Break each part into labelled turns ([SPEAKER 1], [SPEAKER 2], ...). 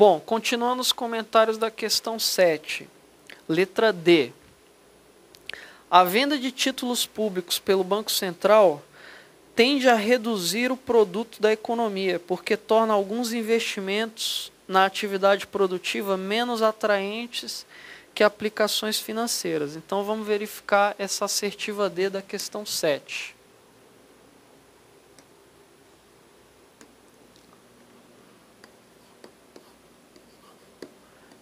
[SPEAKER 1] Bom, continuando os comentários da questão 7. Letra D. A venda de títulos públicos pelo Banco Central tende a reduzir o produto da economia, porque torna alguns investimentos na atividade produtiva menos atraentes que aplicações financeiras. Então, vamos verificar essa assertiva D da questão 7.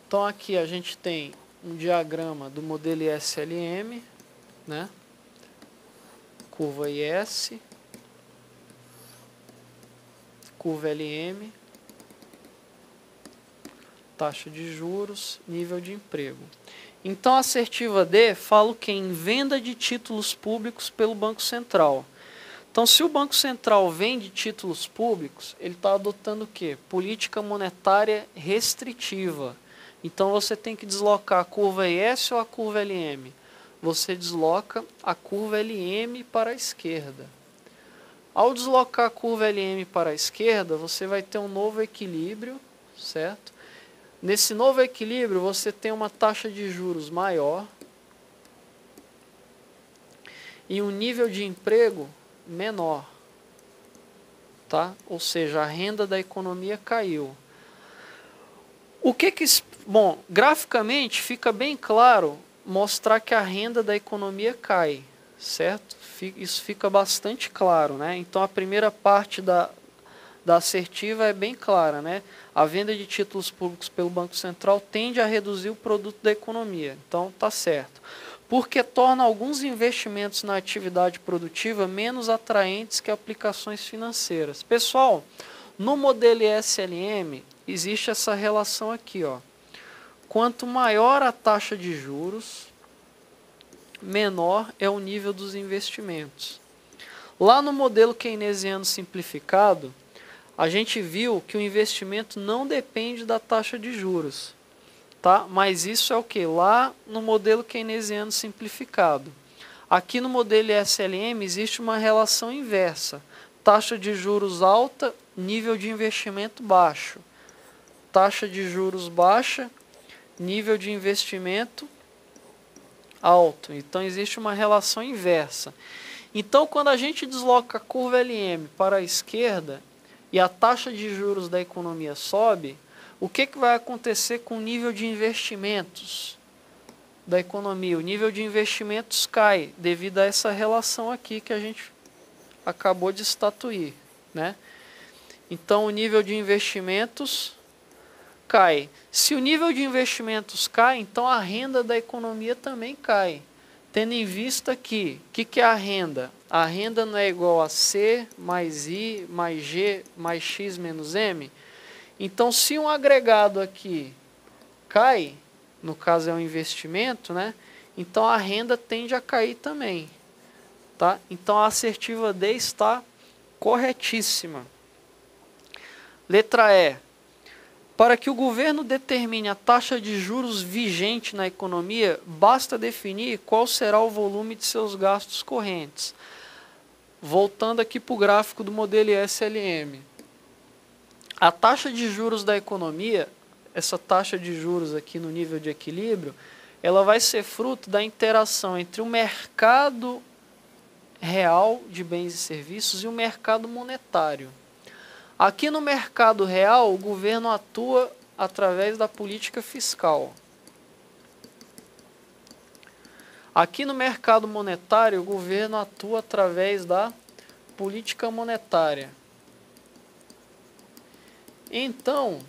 [SPEAKER 1] Então, aqui a gente tem um diagrama do modelo ISLM, né? Curva IS, curva LM, taxa de juros, nível de emprego. Então, a assertiva D fala que em venda de títulos públicos pelo Banco Central. Então, se o Banco Central vende títulos públicos, ele está adotando o quê? Política monetária restritiva. Então, você tem que deslocar a curva IS ou a curva LM? Você desloca a curva LM para a esquerda. Ao deslocar a curva LM para a esquerda, você vai ter um novo equilíbrio, certo? Nesse novo equilíbrio, você tem uma taxa de juros maior e um nível de emprego menor, tá? Ou seja, a renda da economia caiu. Bom, graficamente fica bem claro mostrar que a renda da economia cai, certo? Isso fica bastante claro, né? Então, a primeira parte da assertiva é bem clara, né? A venda de títulos públicos pelo Banco Central tende a reduzir o produto da economia. Então, tá certo. Porque torna alguns investimentos na atividade produtiva menos atraentes que aplicações financeiras. Pessoal, no modelo ISLM, existe essa relação aqui, ó. Quanto maior a taxa de juros, menor é o nível dos investimentos. Lá no modelo keynesiano simplificado, a gente viu que o investimento não depende da taxa de juros, tá? Mas isso é o que? Lá no modelo keynesiano simplificado. Aqui no modelo ISLM existe uma relação inversa. Taxa de juros alta, nível de investimento baixo. Taxa de juros baixa, nível de investimento alto. Então, existe uma relação inversa. Então, quando a gente desloca a curva LM para a esquerda e a taxa de juros da economia sobe, o que vai acontecer com o nível de investimentos da economia? O nível de investimentos cai devido a essa relação aqui que a gente acabou de estatuir, né? Então, o nível de investimentos cai. Se o nível de investimentos cai, então a renda da economia também cai. Tendo em vista que, o que é a renda? A renda não é igual a C mais I mais G mais X menos M? Então, se um agregado aqui cai, no caso é um investimento, né? Então a renda tende a cair também, tá? Então a assertiva D está corretíssima. Letra E. Para que o governo determine a taxa de juros vigente na economia, basta definir qual será o volume de seus gastos correntes. Voltando aqui para o gráfico do modelo ISLM. A taxa de juros da economia, essa taxa de juros aqui no nível de equilíbrio, ela vai ser fruto da interação entre o mercado real de bens e serviços e o mercado monetário. Aqui no mercado real, o governo atua através da política fiscal. Aqui no mercado monetário, o governo atua através da política monetária. Então,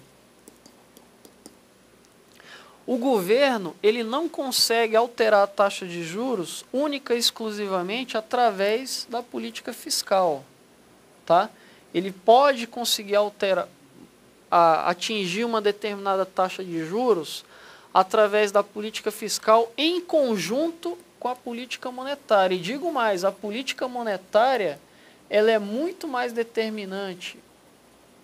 [SPEAKER 1] o governo ele não consegue alterar a taxa de juros única e exclusivamente através da política fiscal, tá? Ele pode conseguir atingir uma determinada taxa de juros através da política fiscal em conjunto com a política monetária. E digo mais, a política monetária ela é muito mais determinante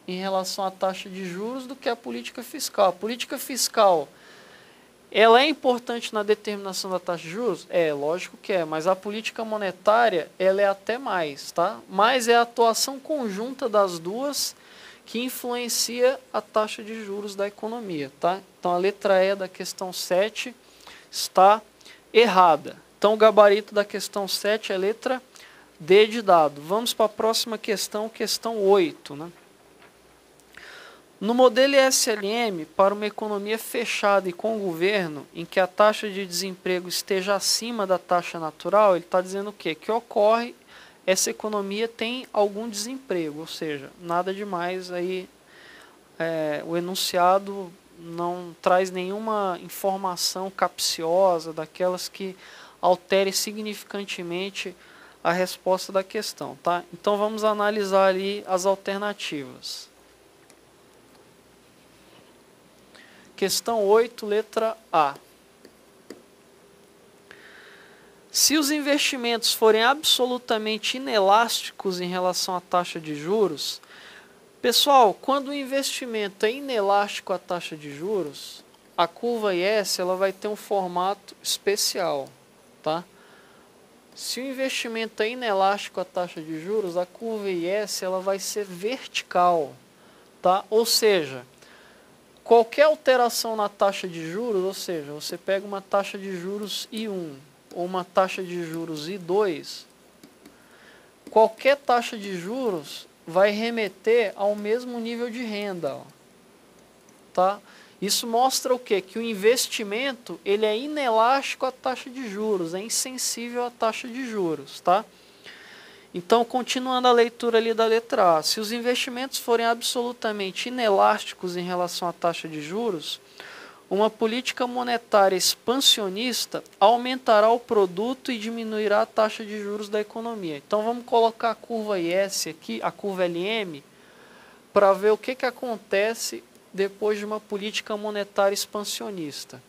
[SPEAKER 1] em relação à taxa de juros do que a política fiscal. A política fiscal ela é importante na determinação da taxa de juros? É, lógico que é, mas a política monetária ela é até mais, tá? Mas é a atuação conjunta das duas que influencia a taxa de juros da economia, tá? Então a letra E da questão 7 está errada. Então o gabarito da questão 7 é letra D de dado. Vamos para a próxima questão, questão 8, né? No modelo SLM, para uma economia fechada e com o governo, em que a taxa de desemprego esteja acima da taxa natural, ele está dizendo o quê? Que ocorre, essa economia tem algum desemprego, ou seja, nada demais aí, o enunciado não traz nenhuma informação capciosa, daquelas que altere significantemente a resposta da questão, tá? Então vamos analisar ali as alternativas. Questão 8, letra A. Se os investimentos forem absolutamente inelásticos em relação à taxa de juros, pessoal, quando o investimento é inelástico à taxa de juros, a curva IS ela vai ter um formato especial, tá? Se o investimento é inelástico à taxa de juros, a curva IS ela vai ser vertical, tá? Ou seja, qualquer alteração na taxa de juros, ou seja, você pega uma taxa de juros I1 ou uma taxa de juros I2, qualquer taxa de juros vai remeter ao mesmo nível de renda, ó, tá? Isso mostra o quê? Que o investimento ele é inelástico à taxa de juros, é insensível à taxa de juros, tá? Então, continuando a leitura ali da letra A, se os investimentos forem absolutamente inelásticos em relação à taxa de juros, uma política monetária expansionista aumentará o produto e diminuirá a taxa de juros da economia. Então, vamos colocar a curva IS aqui, a curva LM, para ver o que acontece depois de uma política monetária expansionista.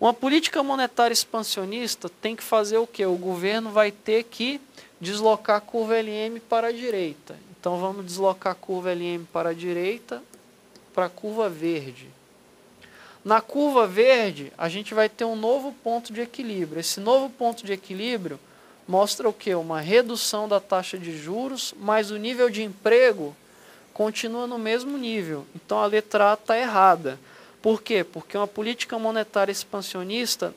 [SPEAKER 1] Uma política monetária expansionista tem que fazer o quê? O governo vai ter que deslocar a curva LM para a direita. Então vamos deslocar a curva LM para a direita, para a curva verde. Na curva verde, a gente vai ter um novo ponto de equilíbrio. Esse novo ponto de equilíbrio mostra o quê? Uma redução da taxa de juros, mas o nível de emprego continua no mesmo nível. Então a letra A está errada. Por quê? Porque uma política monetária expansionista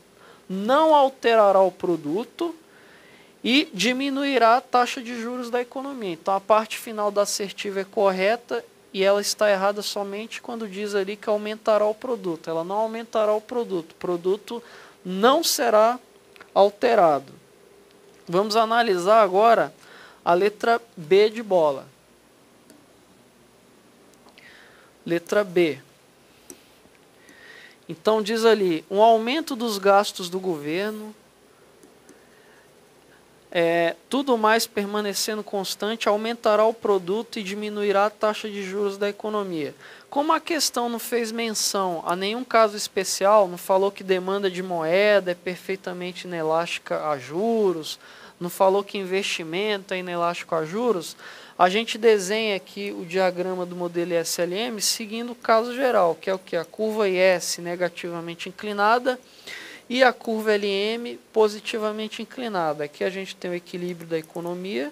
[SPEAKER 1] não alterará o produto e diminuirá a taxa de juros da economia. Então a parte final da assertiva é correta e ela está errada somente quando diz ali que aumentará o produto. Ela não aumentará o produto não será alterado. Vamos analisar agora a letra B de bola. Letra B. Então diz ali, um aumento dos gastos do governo, tudo mais permanecendo constante, aumentará o produto e diminuirá a taxa de juros da economia. Como a questão não fez menção a nenhum caso especial, não falou que demanda de moeda é perfeitamente inelástica a juros, não falou que investimento é inelástico a juros, a gente desenha aqui o diagrama do modelo SLM seguindo o caso geral, que é o que? A curva IS negativamente inclinada e a curva LM positivamente inclinada. Aqui a gente tem o equilíbrio da economia,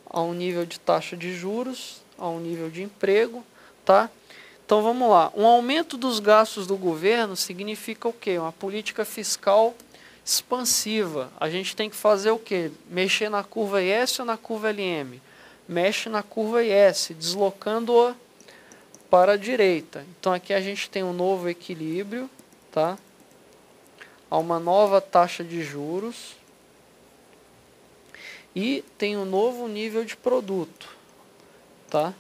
[SPEAKER 1] a um nível de taxa de juros, a um nível de emprego, tá? Então vamos lá. Um aumento dos gastos do governo significa o quê? Uma política fiscal expansiva. A gente tem que fazer o quê? Mexer na curva IS ou na curva LM? Mexe na curva IS, deslocando-a para a direita. Então aqui a gente tem um novo equilíbrio, tá? Há uma nova taxa de juros e tem um novo nível de produto, tá?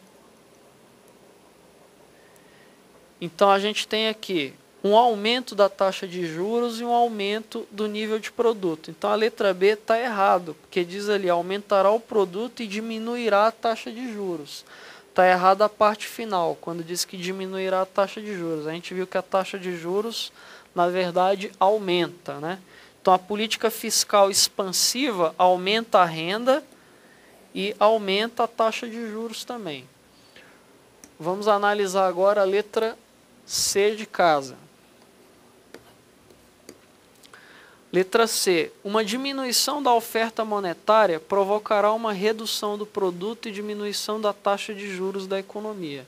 [SPEAKER 1] Então a gente tem aqui um aumento da taxa de juros e um aumento do nível de produto. Então a letra B está errado, porque diz ali aumentará o produto e diminuirá a taxa de juros. Está errada a parte final, quando diz que diminuirá a taxa de juros. A gente viu que a taxa de juros, na verdade, aumenta, né? Então a política fiscal expansiva aumenta a renda e aumenta a taxa de juros também. Vamos analisar agora a letra C de casa. Letra C. Uma diminuição da oferta monetária provocará uma redução do produto e diminuição da taxa de juros da economia.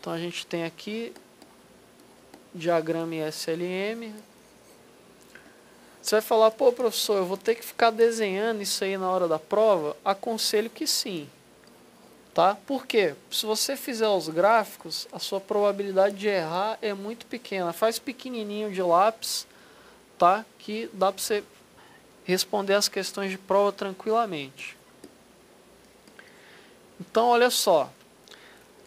[SPEAKER 1] Então a gente tem aqui diagrama SLM. Você vai falar, pô, professor, eu vou ter que ficar desenhando isso aí na hora da prova? Aconselho que sim. Tá? Por quê? Se você fizer os gráficos, a sua probabilidade de errar é muito pequena. Faz pequenininho de lápis, tá? Que dá para você responder as questões de prova tranquilamente. Então, olha só.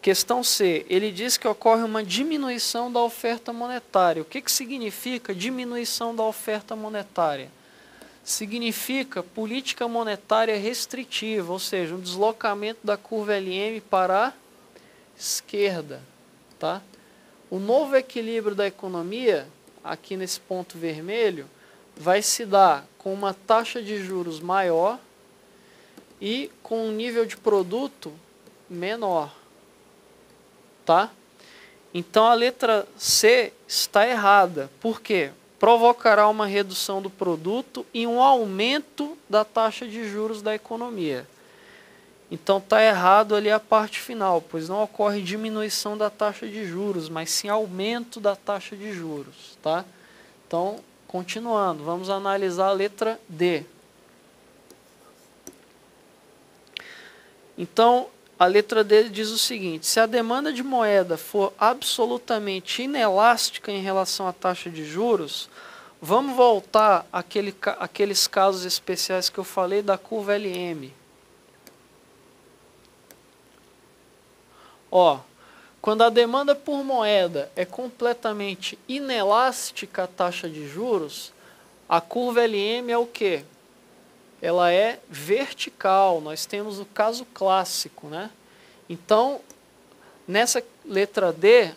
[SPEAKER 1] Questão C. Ele diz que ocorre uma diminuição da oferta monetária. O que significa diminuição da oferta monetária? Significa política monetária restritiva, ou seja, um deslocamento da curva LM para a esquerda. Tá? O novo equilíbrio da economia, aqui nesse ponto vermelho, vai se dar com uma taxa de juros maior e com um nível de produto menor. Tá? Então a letra C está errada. Por quê? Provocará uma redução do produto e um aumento da taxa de juros da economia. Então está errado ali a parte final, pois não ocorre diminuição da taxa de juros, mas sim aumento da taxa de juros. Tá? Então, continuando, vamos analisar a letra D. Então, a letra D diz o seguinte: se a demanda de moeda for absolutamente inelástica em relação à taxa de juros, vamos voltar àqueles casos especiais que eu falei da curva LM. Ó, quando a demanda por moeda é completamente inelástica à taxa de juros, a curva LM é o quê? Ela é vertical. Nós temos o caso clássico, né? Então, nessa letra D,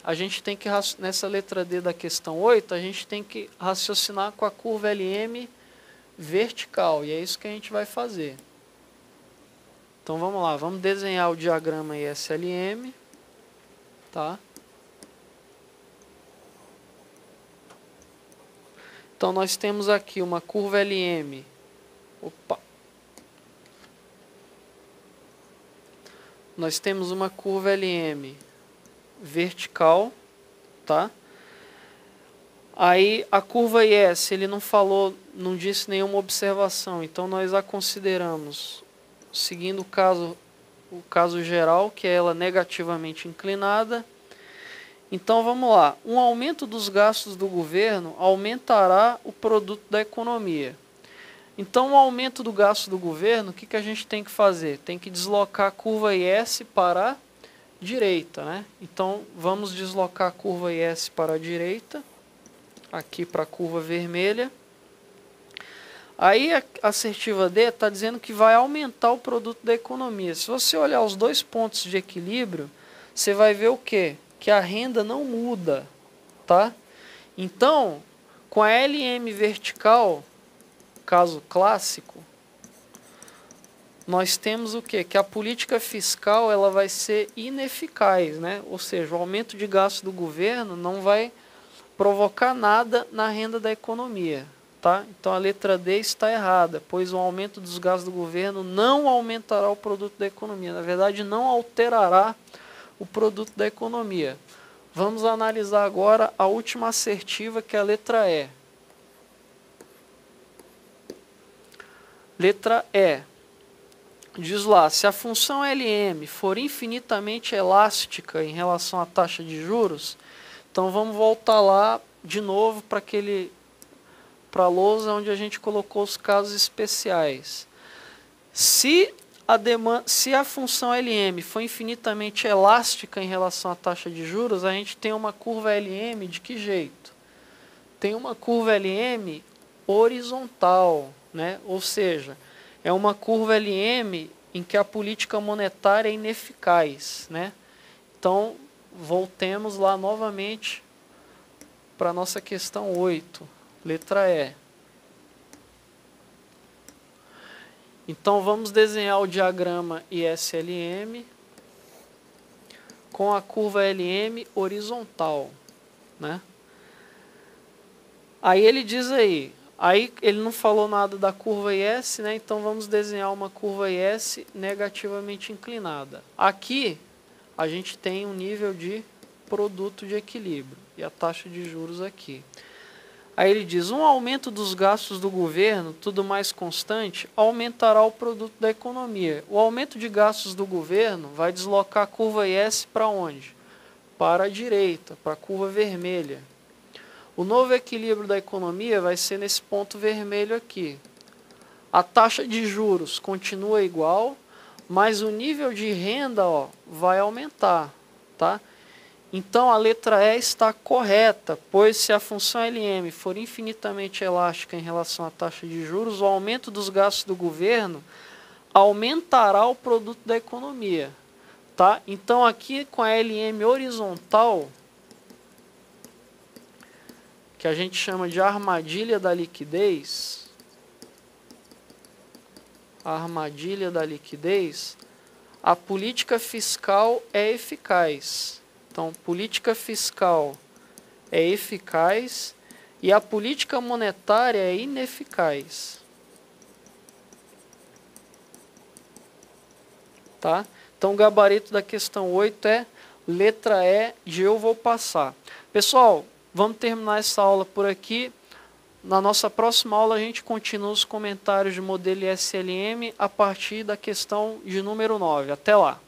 [SPEAKER 1] nessa letra D da questão 8, a gente tem que raciocinar com a curva LM vertical, e é isso que a gente vai fazer. Então vamos lá, vamos desenhar o diagrama SLM, tá? Então nós temos aqui uma curva LM. Opa. Nós temos uma curva LM vertical, tá? Aí a curva IS, ele não falou, não disse nenhuma observação, então nós a consideramos seguindo o caso geral, que é ela negativamente inclinada. Então vamos lá, um aumento dos gastos do governo aumentará o produto da economia. Então, o aumento do gasto do governo, o que a gente tem que fazer? Tem que deslocar a curva IS para a direita, né? Então, vamos deslocar a curva IS para a direita, aqui para a curva vermelha. Aí, a assertiva D está dizendo que vai aumentar o produto da economia. Se você olhar os dois pontos de equilíbrio, você vai ver o quê? Que a renda não muda, tá? Então, com a LM vertical, caso clássico, nós temos o quê? Que a política fiscal ela vai ser ineficaz, né? Ou seja, o aumento de gasto do governo não vai provocar nada na renda da economia. Tá? Então a letra D está errada, pois o aumento dos gastos do governo não aumentará o produto da economia. Na verdade, não alterará o produto da economia. Vamos analisar agora a última assertiva, que é a letra E. Letra E. Diz lá, se a função LM for infinitamente elástica em relação à taxa de juros, então vamos voltar lá de novo para a lousa onde a gente colocou os casos especiais. Se a função LM for infinitamente elástica em relação à taxa de juros, a gente tem uma curva LM de que jeito? Tem uma curva LM horizontal, né? Ou seja, é uma curva LM em que a política monetária é ineficaz, né? Então, voltemos lá novamente para a nossa questão 8, letra E. Então, vamos desenhar o diagrama ISLM com a curva LM horizontal, né? Aí ele diz aí, Aí ele não falou nada da curva IS, né? Então vamos desenhar uma curva IS negativamente inclinada. Aqui a gente tem um nível de produto de equilíbrio e a taxa de juros aqui. Aí ele diz, um aumento dos gastos do governo, tudo mais constante, aumentará o produto da economia. O aumento de gastos do governo vai deslocar a curva IS para onde? Para a direita, para a curva vermelha. O novo equilíbrio da economia vai ser nesse ponto vermelho aqui. A taxa de juros continua igual, mas o nível de renda, ó, vai aumentar, tá? Então a letra E está correta, pois se a função LM for infinitamente elástica em relação à taxa de juros, o aumento dos gastos do governo aumentará o produto da economia, tá? Então aqui com a LM horizontal, que a gente chama de armadilha da liquidez, a política fiscal é eficaz. Então, política fiscal é eficaz e a política monetária é ineficaz. Tá? Então, o gabarito da questão 8 é letra E de eu vou passar. Pessoal, vamos terminar essa aula por aqui. Na nossa próxima aula, a gente continua os comentários de modelo SLM a partir da questão de número 9. Até lá!